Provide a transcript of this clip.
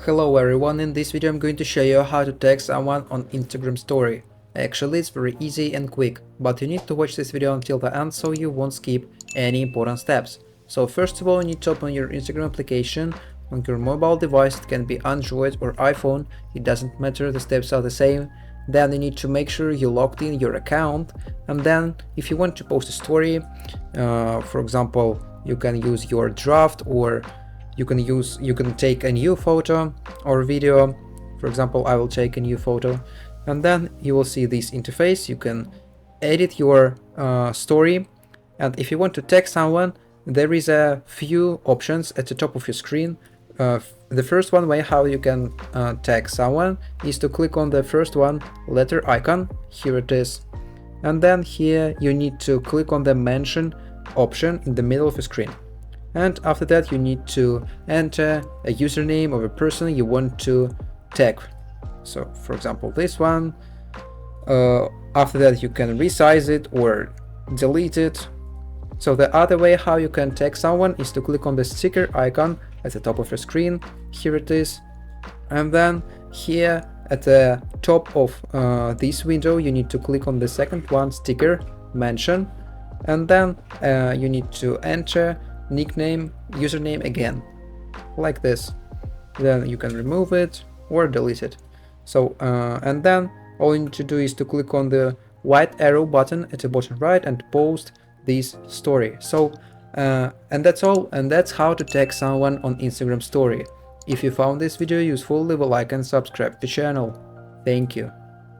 Hello everyone, in this video I'm going to show you how to tag someone on Instagram story. Actually it's very easy and quick, but you need to watch this video until the end so you won't skip any important steps. So first of all you need to open your Instagram application on your mobile device. It can be Android or iPhone, it doesn't matter, the steps are the same. Then you need to make sure you logged in your account, and then if you want to post a story, for example you can use your draft, or you can take a new photo or video. For example, I will take a new photo, and then you will see this interface. You can edit your story, and if you want to tag someone, there is a few options at the top of your screen. The first one way how you can tag someone is to click on the first one letter icon. Here it is, and then here you need to click on the mention option in the middle of the screen. And after that you need to enter a username of a person you want to tag. So for example this one. After that you can resize it or delete it. So the other way how you can tag someone is to click on the sticker icon at the top of your screen. Here it is, and then here at the top of this window you need to click on the second one, sticker mention, and then you need to enter nickname, username again, like this. Then you can remove it or delete it. So and then all you need to do is to click on the white arrow button at the bottom right and post this story. So and that's all, and that's how to tag someone on Instagram story. If you found this video useful, leave a like and subscribe to the channel. Thank you.